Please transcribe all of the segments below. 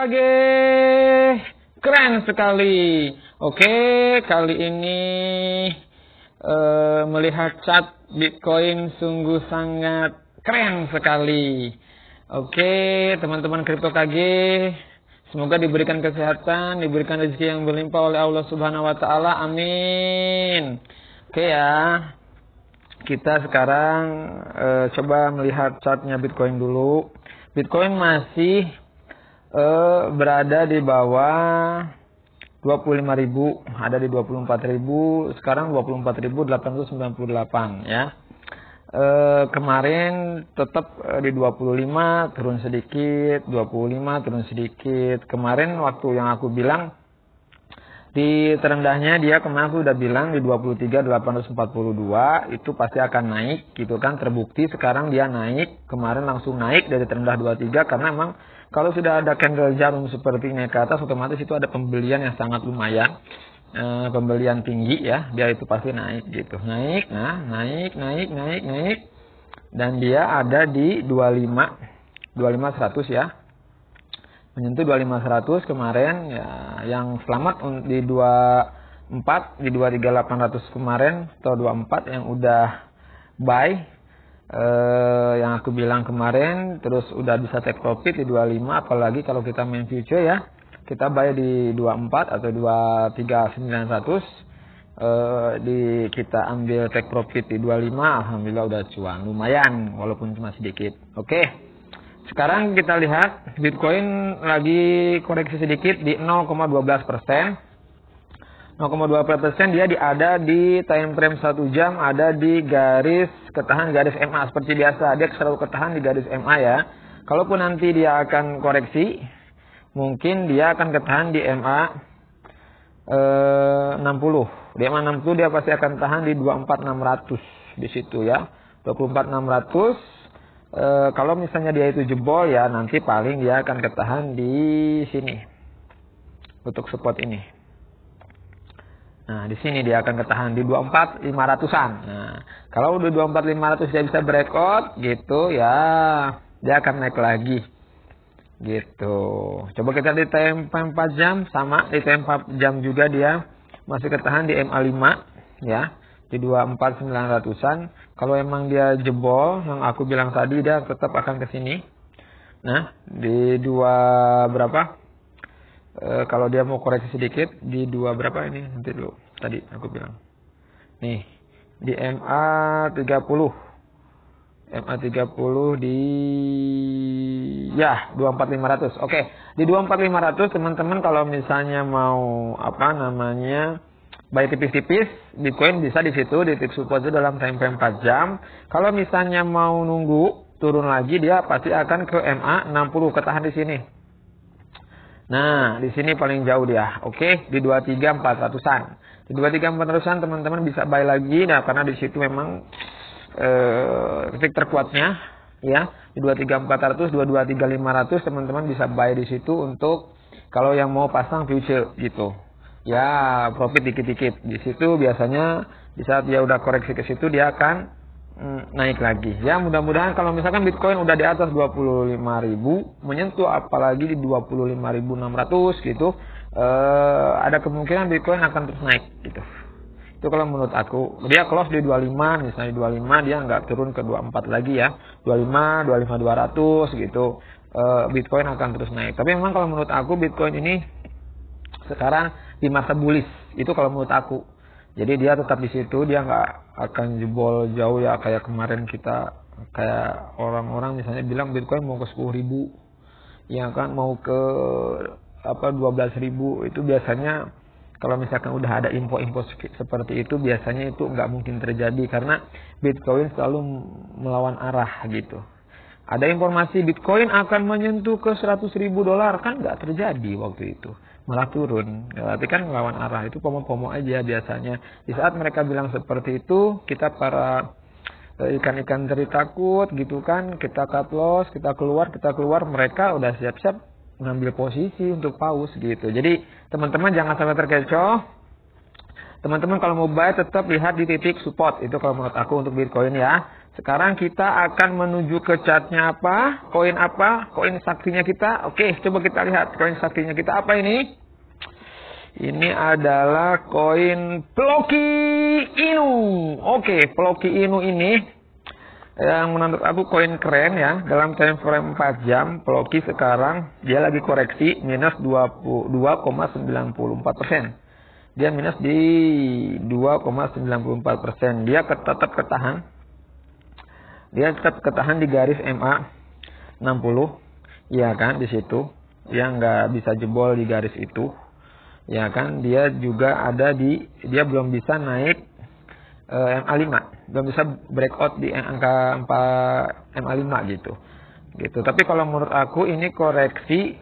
KG. Keren sekali. Oke, kali ini melihat chart Bitcoin sungguh sangat keren sekali. Oke, teman-teman Kripto KG, semoga diberikan kesehatan, diberikan rezeki yang berlimpah oleh Allah Subhanahu wa taala. Amin. Oke ya. Kita sekarang coba melihat chartnya Bitcoin dulu. Bitcoin masih berada di bawah 25.000, ada di 24.000, sekarang 24.898 ya. Kemarin tetap di 25, turun sedikit, 25 turun sedikit. Kemarin waktu yang aku bilang di terendahnya dia kemarin aku udah bilang di 23.842 itu pasti akan naik gitu kan, terbukti sekarang dia naik. Kemarin langsung naik dari terendah 23 karena memang kalau sudah ada candle jarum seperti ini ke atas otomatis itu ada pembelian yang sangat lumayan, pembelian tinggi ya, dia itu pasti naik gitu. Naik, nah naik dan dia ada di 25.100 ya. Menyentuh 25.100 kemarin ya, yang selamat di 24 di 23.800 kemarin atau 24 yang udah buy yang aku bilang kemarin, terus udah bisa take profit di 25, apalagi kalau kita main future ya, kita buy di 24 atau 23.900 kita ambil take profit di 25, alhamdulillah udah cuan lumayan walaupun cuma sedikit. Oke. Sekarang kita lihat Bitcoin lagi koreksi sedikit di 0,12%. 0,12% dia ada di time frame 1 jam, ada di garis ketahan garis MA seperti biasa. Dia selalu ketahan di garis MA ya. Kalaupun nanti dia akan koreksi, mungkin dia akan ketahan di MA 60. Di MA 60 dia pasti akan tahan di 24.600 di situ ya. 24.600. Kalau misalnya dia itu jebol ya, nanti paling dia akan ketahan di sini untuk support ini. Nah, di sini dia akan ketahan di 24.500-an. Nah, kalau udah 24.500 dia bisa breakout gitu ya, dia akan naik lagi. Gitu. Coba kita di time 4 jam sama, di time 4 jam juga dia masih ketahan di MA5 ya. Di 24.900-an. Kalau emang dia jebol yang aku bilang tadi, dia tetap akan ke sini. Nah, di berapa? Kalau dia mau koreksi sedikit di berapa ini? Nanti dulu. Tadi aku bilang. Nih, di MA30. MA30 di ya 24.500. Oke, di 24.500 teman-teman kalau misalnya mau buy tipis-tipis, Bitcoin bisa di situ di titik support itu dalam time frame 4 jam. Kalau misalnya mau nunggu turun lagi, dia pasti akan ke MA 60, ketahan di sini. Nah, di sini paling jauh dia. Oke, di 23.400-an. Di 23.400-an teman-teman bisa buy lagi. Nah, karena di situ memang titik terkuatnya ya. Di 23.400, 23.500 teman-teman bisa buy di situ untuk kalau yang mau pasang future gitu. Ya, profit dikit-dikit. Di situ biasanya di saat dia udah koreksi ke situ dia akan naik lagi. Ya, mudah-mudahan kalau misalkan Bitcoin udah di atas 25.000, menyentuh apalagi di 25.600 gitu, ada kemungkinan Bitcoin akan terus naik gitu. Itu kalau menurut aku. Dia close di 25, misalnya di 25 dia nggak turun ke 24 lagi ya. 25, 25.200 gitu. Bitcoin akan terus naik. Tapi memang kalau menurut aku Bitcoin ini sekarang di masa bullish itu kalau menurut aku. Jadi dia tetap di situ, dia nggak akan jebol jauh ya kayak kemarin kita, kayak orang-orang misalnya bilang Bitcoin mau ke 10.000, ya kan mau ke 12.000, itu biasanya kalau misalkan udah ada info-info seperti itu biasanya itu nggak mungkin terjadi karena Bitcoin selalu melawan arah gitu. Ada informasi Bitcoin akan menyentuh ke $100.000 kan nggak terjadi waktu itu, malah turun. Berarti kan melawan arah, itu pomo-pomo aja biasanya. Di saat mereka bilang seperti itu, kita para ikan-ikan teri takut gitu kan, kita cut loss, kita keluar, mereka udah siap-siap ngambil posisi untuk paus gitu. Jadi teman-teman jangan sampai terkecoh. Teman-teman kalau mau buy tetap lihat di titik support. Itu kalau menurut aku untuk Bitcoin ya. Sekarang kita akan menuju ke chartnya apa? Koin apa? Koin saktinya kita. Oke, coba kita lihat koin saktinya kita apa ini? Ini adalah koin Ploki Inu. Oke, Ploki Inu ini yang menurut aku koin keren ya. Dalam time frame 4 jam, Ploki sekarang dia lagi koreksi minus 22,94%. Dia minus di 2,94%. Dia tetap ketahan. Dia tetap ketahan di garis MA 60, ya kan, di situ. Dia nggak bisa jebol di garis itu, ya kan. Dia juga ada di, dia belum bisa naik MA 5, belum bisa breakout di angka 4 MA 5 gitu. Tapi kalau menurut aku ini koreksi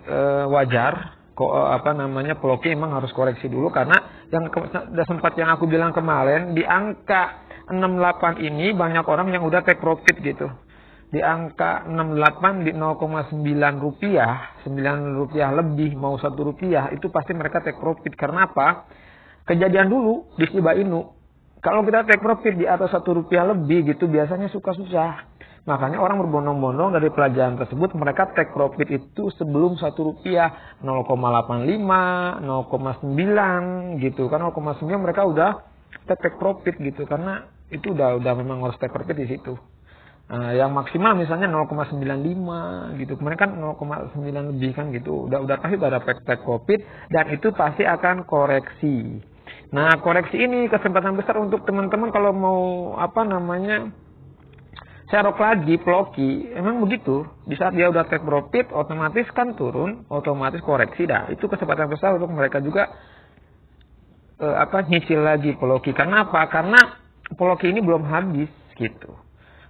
wajar. Ploki emang harus koreksi dulu karena yang sempat yang aku bilang kemarin di angka 68 ini banyak orang yang udah take profit gitu. Di angka 68 di 0,9 rupiah, 9 rupiah lebih mau 1 rupiah itu pasti mereka take profit. Karena apa? Kejadian dulu di Shiba Inu. Kalau kita take profit di atas 1 rupiah lebih gitu biasanya suka susah. Makanya orang berbondong-bondong dari pelajaran tersebut mereka take profit itu sebelum 1 rupiah 0,85, 0,9 gitu kan, 0,9 mereka udah take profit gitu karena itu udah memang harus take profit di situ. Yang maksimal misalnya 0,95 gitu, kemarin kan 0,9 lebih kan gitu, udah pasti udah take profit dan itu pasti akan koreksi. Nah koreksi ini kesempatan besar untuk teman-teman kalau mau serok lagi Ploki, emang begitu. Di saat dia udah take profit, otomatis kan turun, otomatis koreksi dah. Itu kesempatan besar untuk mereka juga nyicil lagi Ploki. Karena apa? Karena Ploki ini belum habis gitu.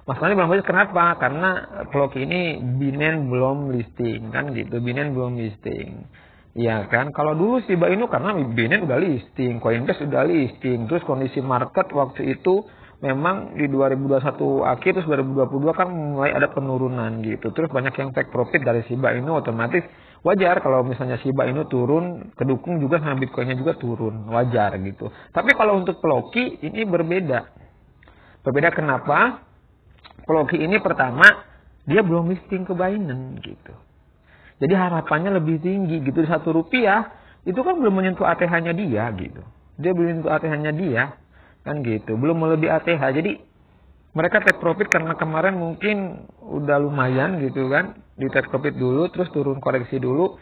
Masalahnya belum habis kenapa? Karena Ploki ini Binance belum listing kan gitu. Binance belum listing. Iya kan? Kalau dulu Shiba Inu karena Binance udah listing, Coinbase udah listing, terus kondisi market waktu itu memang di 2021 akhir terus 2022 kan mulai ada penurunan gitu. Terus banyak yang take profit dari Shiba Inu, otomatis wajar kalau misalnya Shiba Inu turun, kedukung juga sama Bitcoinnya juga turun, wajar gitu. Tapi kalau untuk Ploki ini berbeda. Berbeda kenapa? Ploki ini pertama dia belum listing ke Binance gitu. Jadi harapannya lebih tinggi gitu, di 1 rupiah itu kan belum menyentuh ATH-nya dia gitu. Dia belum menyentuh ATH-nya dia. Kan gitu, belum melebihi ATH. Jadi mereka take profit karena kemarin mungkin udah lumayan gitu kan, di take profit dulu terus turun koreksi dulu,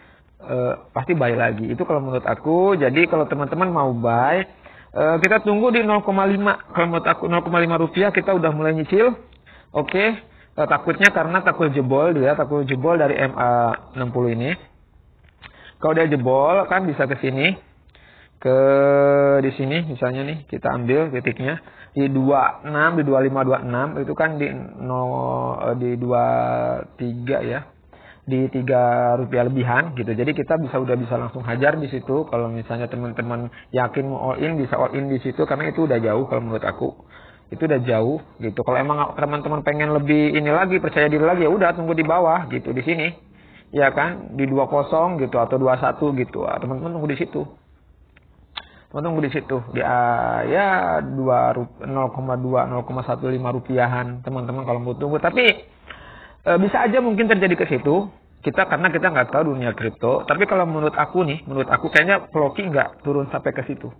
pasti buy lagi. Itu kalau menurut aku. Jadi kalau teman-teman mau buy, kita tunggu di 0,5. Kalau menurut aku 0,5 rupiah kita udah mulai nyicil. Oke. Takutnya karena takut jebol dari MA 60 ini. Kalau dia jebol kan bisa ke sini. Di sini misalnya nih kita ambil titiknya di 26 di 2526 itu kan di 23 ya, di 3 rupiah lebihan gitu. Jadi kita udah bisa langsung hajar di situ. Kalau misalnya teman-teman yakin mau all in, bisa all in di situ karena itu udah jauh. Kalau menurut aku itu udah jauh gitu. Kalau emang teman-teman pengen lebih ini lagi, percaya diri lagi, ya udah tunggu di bawah gitu, di sini ya kan, di 20 gitu atau 21 gitu. Teman-teman tunggu di situ. Tunggu di situ di 0,2 0,15 rupiahan teman-teman kalau mau tunggu. Tapi bisa aja mungkin terjadi ke situ karena kita nggak tahu dunia kripto. Tapi kalau menurut aku kayaknya Ploki nggak turun sampai ke situ.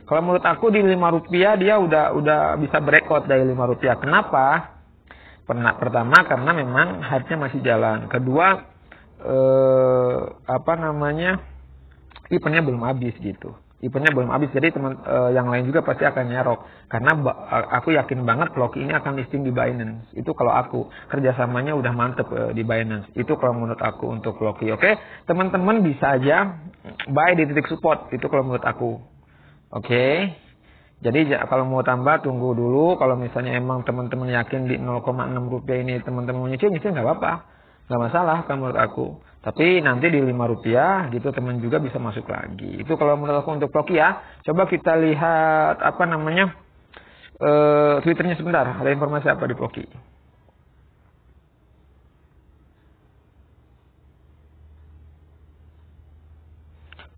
Kalau menurut aku di 5 rupiah dia udah bisa breakout dari 5 rupiah. Kenapa? Pertama karena memang hype-nya masih jalan. Kedua eventnya belum habis gitu. Eventnya belum habis, jadi yang lain juga pasti akan nyerok. Karena aku yakin banget Ploki ini akan listing di Binance. Itu kalau aku, kerjasamanya udah mantep di Binance. Itu kalau menurut aku untuk Ploki. Oke, teman-teman bisa aja buy di titik support. Itu kalau menurut aku. Oke. Jadi kalau mau tambah tunggu dulu. Kalau misalnya emang teman-teman yakin di 0,6 rupiah ini teman-teman mau nyicil nggak apa-apa. Nggak masalah kalau menurut aku. Tapi nanti di 5 rupiah gitu teman juga bisa masuk lagi. Itu kalau menurut aku untuk Ploki ya. Coba kita lihat Twitternya sebentar. Ada informasi apa di Ploki?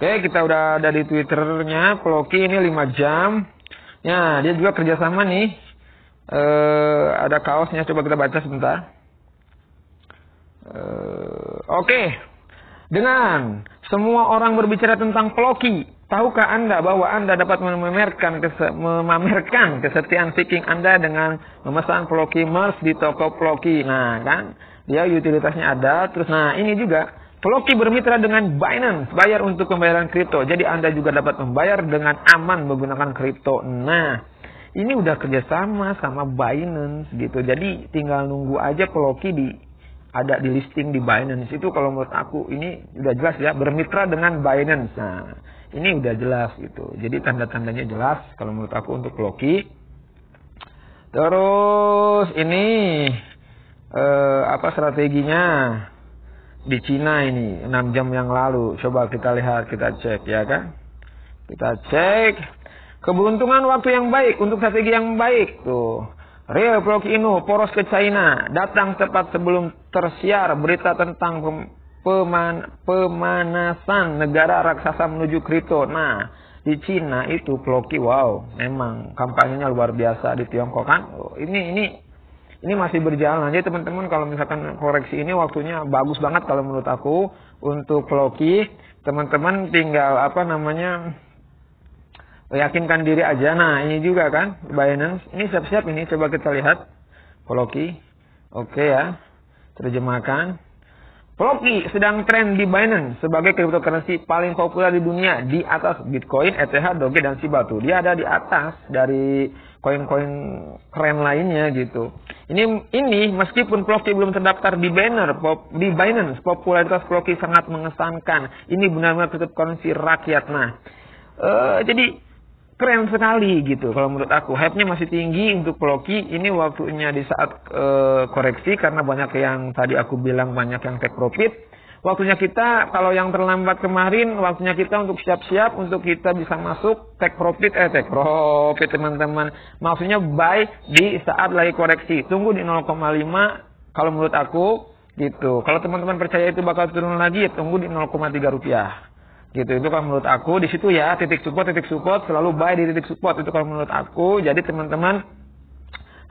Oke, kita udah ada di Twitternya Floki ini 5 jam. Ya, dia juga kerjasama nih. Ada kaosnya, coba kita baca sebentar. Oke. Dengan semua orang berbicara tentang Floki, tahukah Anda bahwa Anda dapat memamerkan kesetiaan Viking Anda dengan memesan Floki Merch di toko Floki. Nah, kan? Dia utilitasnya ada. Terus, nah ini juga. Floki bermitra dengan Binance, bayar untuk pembayaran kripto. Jadi Anda juga dapat membayar dengan aman menggunakan kripto. Nah, ini udah kerjasama sama Binance gitu. Jadi tinggal nunggu aja Floki ada di listing di Binance. Itu kalau menurut aku ini udah jelas ya, bermitra dengan Binance. Nah, ini udah jelas gitu. Jadi tanda-tandanya jelas kalau menurut aku untuk Floki. Terus ini apa strateginya? Di Cina ini 6 jam yang lalu. Coba kita lihat, kita cek ya kan. Kita cek keberuntungan waktu yang baik untuk strategi yang baik tuh. Real Floki Inu poros ke China, datang tepat sebelum tersiar berita tentang pemanasan negara raksasa menuju kripto. Nah, di Cina itu Floki wow, memang kampanyenya luar biasa. Di Tiongkok kan. Ini masih berjalan. Jadi teman-teman kalau misalkan koreksi ini waktunya bagus banget kalau menurut aku untuk Floki. Teman-teman tinggal yakinkan diri aja. Nah ini juga kan Binance. Ini siap-siap ini, coba kita lihat Floki. Oke ya, terjemahkan. Floki sedang tren di Binance sebagai cryptocurrency paling populer di dunia, di atas Bitcoin, ETH, Doge, dan Shiba. Tuh, dia ada di atas dari koin-koin keren lainnya gitu. Ini meskipun Floki belum terdaftar di Binance, popularitas Floki sangat mengesankan. Ini benar-benar cryptocurrency rakyat. Nah, jadi keren sekali gitu kalau menurut aku. Hype-nya masih tinggi untuk Floki. Ini waktunya di saat koreksi karena banyak yang tadi aku bilang banyak yang take profit. Waktunya kita, kalau yang terlambat kemarin, waktunya kita untuk siap-siap untuk kita bisa masuk take profit teman-teman. Maksudnya buy di saat lagi koreksi. Tunggu di 0,5 kalau menurut aku gitu. Kalau teman-teman percaya itu bakal turun lagi, ya tunggu di 0,3 rupiah. Gitu, itu kalau menurut aku. Di situ ya, titik support, selalu buy di titik support. Itu kalau menurut aku. Jadi teman-teman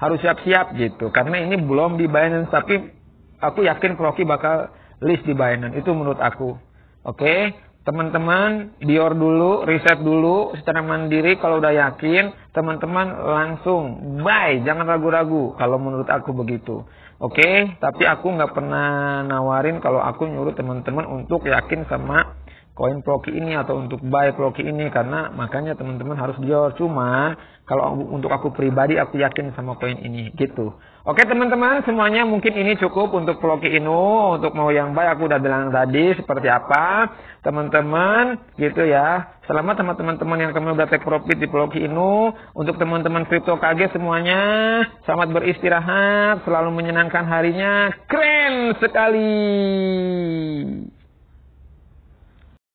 harus siap-siap gitu. Karena ini belum di Binance, tapi aku yakin Floki bakal list di Binance. Itu menurut aku. Oke, teman-teman dior dulu, riset dulu secara mandiri. Kalau udah yakin, teman-teman langsung buy, jangan ragu-ragu. Kalau menurut aku begitu. Oke, tapi aku nggak pernah nawarin kalau aku nyuruh teman-teman untuk yakin sama koin Floki ini atau untuk buy Floki ini, karena makanya teman-teman harus dior. Cuman kalau untuk aku pribadi aku yakin sama koin ini gitu. Oke teman-teman, semuanya mungkin ini cukup untuk Floki Inu. Untuk mau yang buy aku udah bilang tadi seperti apa teman-teman gitu ya. Selamat sama teman-teman yang kemarin udah take profit di Floki Inu. Untuk teman-teman Crypto KG semuanya, selamat beristirahat, selalu menyenangkan harinya. Keren sekali.